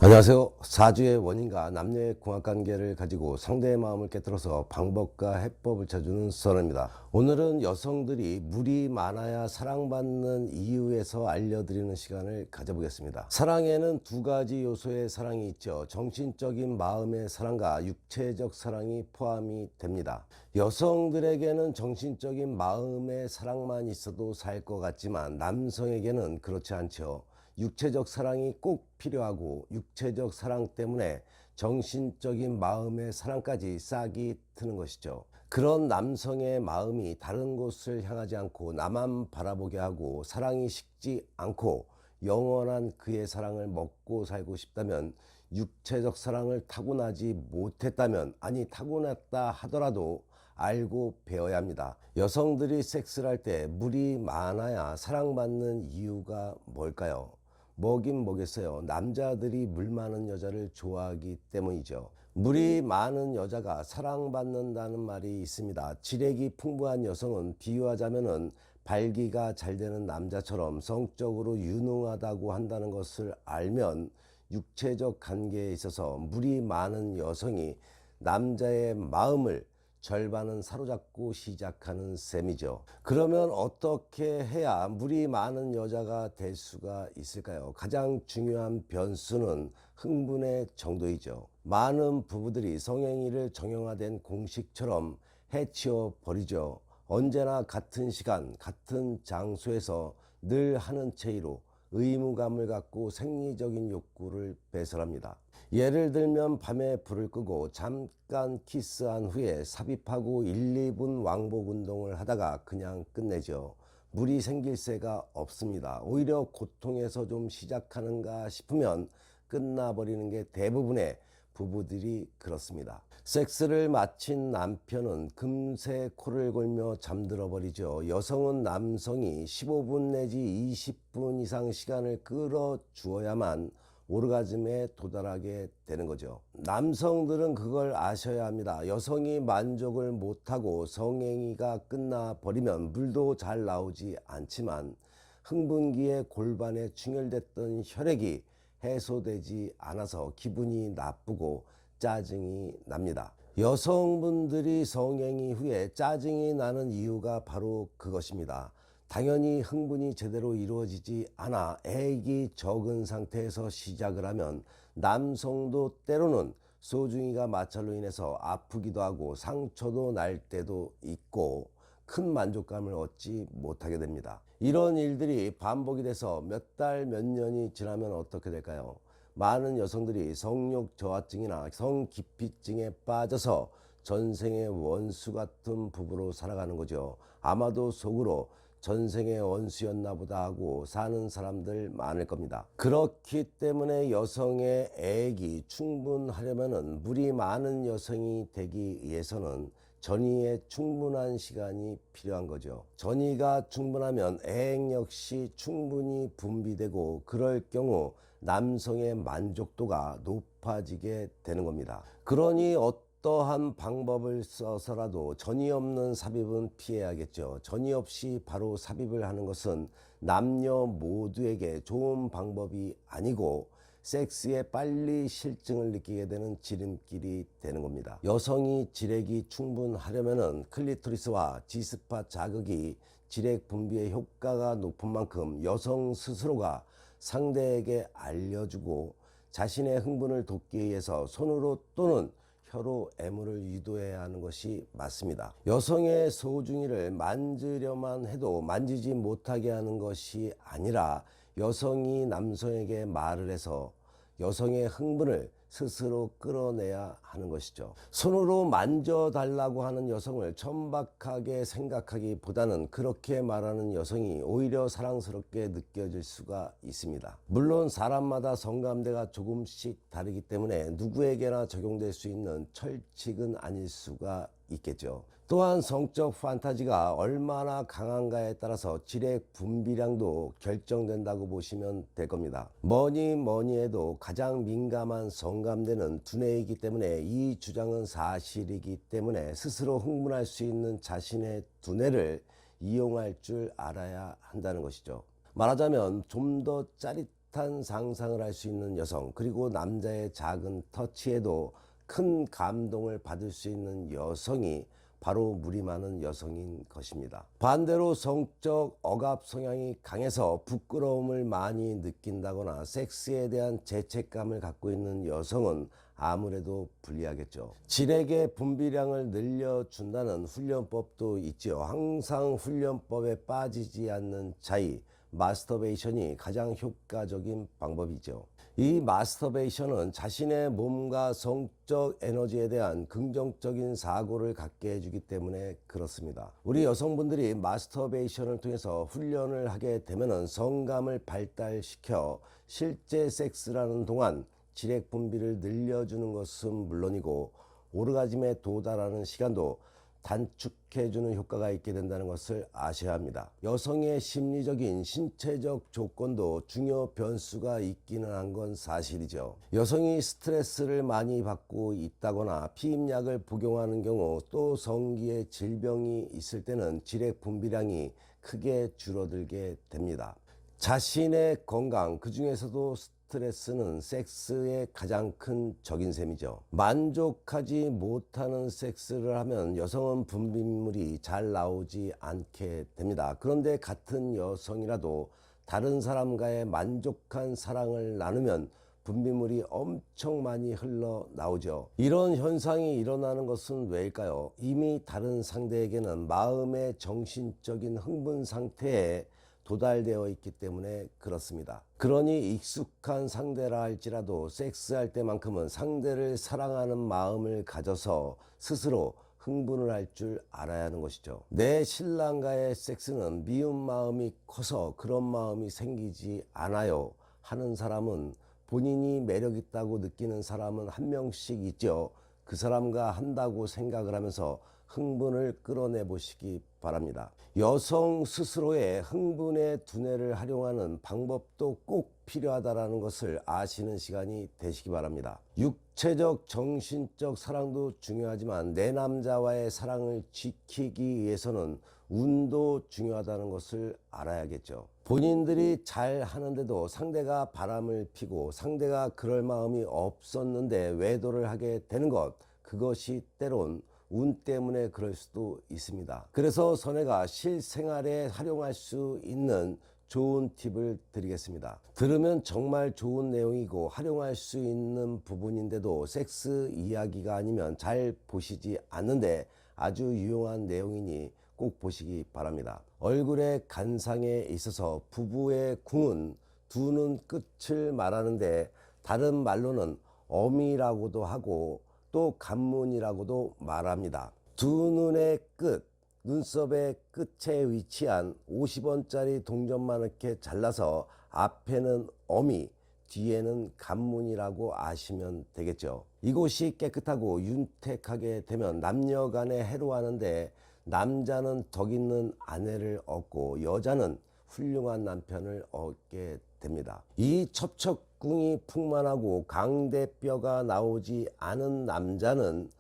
안녕하세요. 사주의 원인과 남녀의 궁합관계를 가지고 상대의 마음을 깨뜨려서 방법과 해법을 찾아주는 선언입니다. 오늘은 여성들이 물이 많아야 사랑받는 이유에서 알려드리는 시간을 가져보겠습니다. 사랑에는 두 가지 요소의 사랑이 있죠. 정신적인 마음의 사랑과 육체적 사랑이 포함이 됩니다. 여성들에게는 정신적인 마음의 사랑만 있어도 살 것 같지만 남성에게는 그렇지 않죠. 육체적 사랑이 꼭 필요하고 육체적 사랑 때문에 정신적인 마음의 사랑까지 싹이 트는 것이죠. 그런 남성의 마음이 다른 곳을 향하지 않고 나만 바라보게 하고 사랑이 식지 않고 영원한 그의 사랑을 먹고 살고 싶다면, 육체적 사랑을 타고나지 못했다면, 아니 타고났다 하더라도 알고 배워야 합니다. 여성들이 섹스를 할 때 물이 많아야 사랑받는 이유가 뭘까요? 뭐긴 뭐겠어요. 남자들이 물 많은 여자를 좋아하기 때문이죠. 물이 많은 여자가 사랑받는다는 말이 있습니다. 지력이 풍부한 여성은 비유하자면은 발기가 잘 되는 남자처럼 성적으로 유능하다고 한다는 것을 알면 육체적 관계에 있어서 물이 많은 여성이 남자의 마음을 절반은 사로잡고 시작하는 셈이죠. 그러면 어떻게 해야 물이 많은 여자가 될 수가 있을까요? 가장 중요한 변수는 흥분의 정도이죠. 많은 부부들이 성행위를 정형화된 공식처럼 해치워 버리죠. 언제나 같은 시간, 같은 장소에서 늘 하는 체의로 의무감을 갖고 생리적인 욕구를 배설합니다. 예를 들면 밤에 불을 끄고 잠깐 키스한 후에 삽입하고 1, 2분 왕복 운동을 하다가 그냥 끝내죠. 물이 생길 새가 없습니다. 오히려 고통에서 좀 시작하는가 싶으면 끝나버리는 게 대부분의 부부들이 그렇습니다. 섹스를 마친 남편은 금세 코를 골며 잠들어 버리죠. 여성은 남성이 15분 내지 20분 이상 시간을 끌어주어야만 오르가즘에 도달하게 되는 거죠. 남성들은 그걸 아셔야 합니다. 여성이 만족을 못하고 성행위가 끝나버리면 물도 잘 나오지 않지만 흥분기에 골반에 충혈됐던 혈액이 해소되지 않아서 기분이 나쁘고 짜증이 납니다. 여성분들이 성행위 후에 짜증이 나는 이유가 바로 그것입니다. 당연히 흥분이 제대로 이루어지지 않아 액이 적은 상태에서 시작을 하면 남성도 때로는 소중이가 마찰로 인해서 아프기도 하고 상처도 날 때도 있고 큰 만족감을 얻지 못하게 됩니다. 이런 일들이 반복이 돼서 몇 달, 몇 년이 지나면 어떻게 될까요? 많은 여성들이 성욕 저하증이나 성기피증에 빠져서 전생의 원수 같은 부부로 살아가는 거죠. 아마도 속으로 전생의 원수였나 보다 하고 사는 사람들 많을 겁니다. 그렇기 때문에 여성의 애액이 충분하려면 물이 많은 여성이 되기 위해서는 전이에 충분한 시간이 필요한 거죠. 전이가 충분하면 애액 역시 충분히 분비되고 그럴 경우 남성의 만족도가 높아지게 되는 겁니다. 그러니 어떠한 방법을 써서라도 전이 없는 삽입은 피해야겠죠. 전이 없이 바로 삽입을 하는 것은 남녀 모두에게 좋은 방법이 아니고 섹스에 빨리 실증을 느끼게 되는 지름길이 되는 겁니다. 여성이 지력이 충분하려면 클리토리스와 지스파 자극이 지력 분비의 효과가 높은 만큼 여성 스스로가 상대에게 알려주고 자신의 흥분을 돕기 위해서 손으로 또는 혀로 애무를 유도해야 하는 것이 맞습니다. 여성의 소중이를 만지려만 해도 만지지 못하게 하는 것이 아니라 여성이 남성에게 말을 해서 여성의 흥분을 스스로 끌어내야 하는 것이죠. 손으로 만져달라고 하는 여성을 천박하게 생각하기보다는 그렇게 말하는 여성이 오히려 사랑스럽게 느껴질 수가 있습니다. 물론 사람마다 성감대가 조금씩 다르기 때문에 누구에게나 적용될 수 있는 철칙은 아닐 수가 있겠죠. 또한 성적 판타지가 얼마나 강한가에 따라서 지력 분비량도 결정된다고 보시면 될 겁니다. 뭐니 해도 가장 민감한 성감대는 두뇌이기 때문에 이 주장은 사실이기 때문에 스스로 흥분할 수 있는 자신의 두뇌를 이용할 줄 알아야 한다는 것이죠. 말하자면 좀 더 짜릿한 따뜻한 상상을 할 수 있는 여성, 그리고 남자의 작은 터치에도 큰 감동을 받을 수 있는 여성이 바로 물이 많은 여성인 것입니다. 반대로 성적 억압 성향이 강해서 부끄러움을 많이 느낀다거나 섹스에 대한 죄책감을 갖고 있는 여성은 아무래도 불리하겠죠. 질액의 분비량을 늘려준다는 훈련법도 있죠. 항상 훈련법에 빠지지 않는 자의, 마스터베이션이 가장 효과적인 방법이죠. 이 마스터베이션은 자신의 몸과 성적 에너지에 대한 긍정적인 사고를 갖게 해주기 때문에 그렇습니다. 우리 여성분들이 마스터베이션을 통해서 훈련을 하게 되면 성감을 발달시켜 실제 섹스라는 동안 질액 분비를 늘려주는 것은 물론이고 오르가즘에 도달하는 시간도 단축해주는 효과가 있게 된다는 것을 아셔야 합니다. 여성의 심리적인 신체적 조건도 중요 변수가 있기는 한 건 사실이죠. 여성이 스트레스를 많이 받고 있다거나 피임약을 복용하는 경우, 또 성기에 질병이 있을 때는 질액 분비량이 크게 줄어들게 됩니다. 자신의 건강, 그 중에서도 스트레스는 섹스의 가장 큰 적인 셈이죠. 만족하지 못하는 섹스를 하면 여성은 분비물이 잘 나오지 않게 됩니다. 그런데 같은 여성이라도 다른 사람과의 만족한 사랑을 나누면 분비물이 엄청 많이 흘러나오죠. 이런 현상이 일어나는 것은 왜일까요? 이미 다른 상대에게는 마음의 정신적인 흥분 상태에 도달되어 있기 때문에 그렇습니다. 그러니 익숙한 상대라 할지라도 섹스할 때만큼은 상대를 사랑하는 마음을 가져서 스스로 흥분을 할 줄 알아야 하는 것이죠. 내 신랑과의 섹스는 미운 마음이 커서 그런 마음이 생기지 않아요 하는 사람은, 본인이 매력 있다고 느끼는 사람은 한 명씩 있죠. 그 사람과 한다고 생각을 하면서 흥분을 끌어내 보시기 바랍니다. 여성 스스로의 흥분의 두뇌를 활용하는 방법도 꼭 필요하다는 것을 아시는 시간이 되시기 바랍니다. 육체적, 정신적 사랑도 중요하지만 내 남자와의 사랑을 지키기 위해서는 운도 중요하다는 것을 알아야겠죠. 본인들이 잘 하는데도 상대가 바람을 피고 상대가 그럴 마음이 없었는데 외도를 하게 되는 것, 그것이 때론 운 때문에 그럴 수도 있습니다. 그래서 선혜가 실생활에 활용할 수 있는 좋은 팁을 드리겠습니다. 들으면 정말 좋은 내용이고 활용할 수 있는 부분인데도 섹스 이야기가 아니면 잘 보시지 않는데 아주 유용한 내용이니 꼭 보시기 바랍니다. 얼굴의 간상에 있어서 부부의 궁은 두 눈 끝을 말하는데 다른 말로는 어미라고도 하고 또 간문이라고도 말합니다. 두 눈의 끝, 눈썹의 끝에 위치한 50원짜리 동전만 이렇게 잘라서 앞에는 어미, 뒤에는 간문이라고 아시면 되겠죠. 이곳이 깨끗하고 윤택하게 되면 남녀 간에 해로하는데 남자는 덕 있는 아내를 얻고 여자는 훌륭한 남편을 얻게 됩니다. 이 첩첩궁이 풍만하고 강대뼈가 나오지 않은 남자는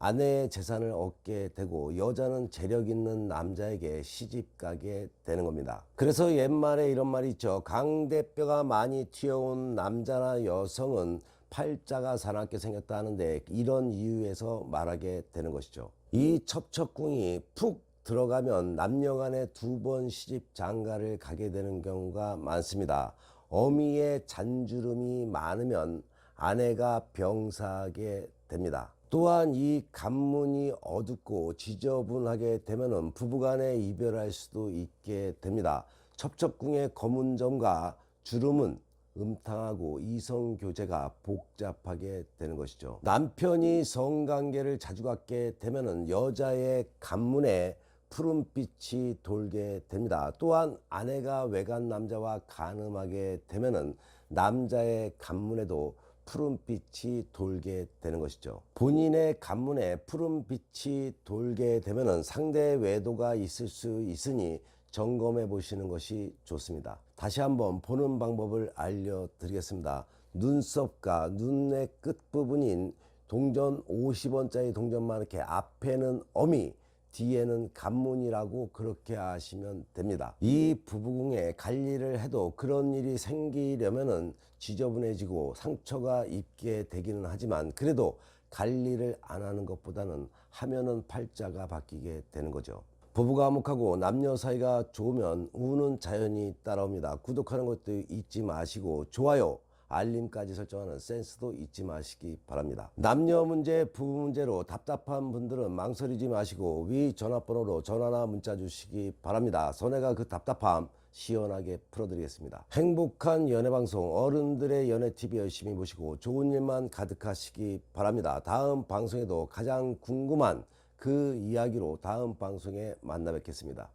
아내의 재산을 얻게 되고 여자는 재력 있는 남자에게 시집가게 되는 겁니다. 그래서 옛말에 이런 말이 있죠. 강대뼈가 많이 튀어온 남자나 여성은 팔자가 사납게 생겼다 하는데 이런 이유에서 말하게 되는 것이죠. 이 첩첩궁이 푹 들어가면 남녀 간에 두 번 시집 장가를 가게 되는 경우가 많습니다. 어미의 잔주름이 많으면 아내가 병사하게 됩니다. 또한 이 간문이 어둡고 지저분하게 되면 부부간에 이별할 수도 있게 됩니다. 첩첩궁의 검은 점과 주름은 음탕하고 이성교제가 복잡하게 되는 것이죠. 남편이 성관계를 자주 갖게 되면 여자의 간문에 푸른빛이 돌게 됩니다. 또한 아내가 외간 남자와 간음하게 되면 남자의 간문에도 푸른빛이 돌게 되는 것이죠. 본인의 간문에 푸른빛이 돌게 되면 상대의 외도가 있을 수 있으니 점검해 보시는 것이 좋습니다. 다시 한번 보는 방법을 알려드리겠습니다. 눈썹과 눈의 끝부분인 동전 50원짜리 동전만 이렇게 앞에는 어미, 뒤에는 간문이라고 그렇게 아시면 됩니다. 이 부부궁에 관리를 해도 그런 일이 생기려면은 지저분해지고 상처가 입게 되기는 하지만 그래도 관리를 안 하는 것보다는 하면은 팔자가 바뀌게 되는 거죠. 부부가 화목하고 남녀 사이가 좋으면 운은 자연히 따라옵니다. 구독하는 것도 잊지 마시고 좋아요, 알림까지 설정하는 센스도 잊지 마시기 바랍니다. 남녀 문제, 부부 문제로 답답한 분들은 망설이지 마시고 위 전화번호로 전화나 문자 주시기 바랍니다. 선혜가 그 답답함 시원하게 풀어드리겠습니다. 행복한 연애방송 어른들의 연애TV 열심히 보시고 좋은 일만 가득하시기 바랍니다. 다음 방송에도 가장 궁금한 그 이야기로 다음 방송에 만나 뵙겠습니다.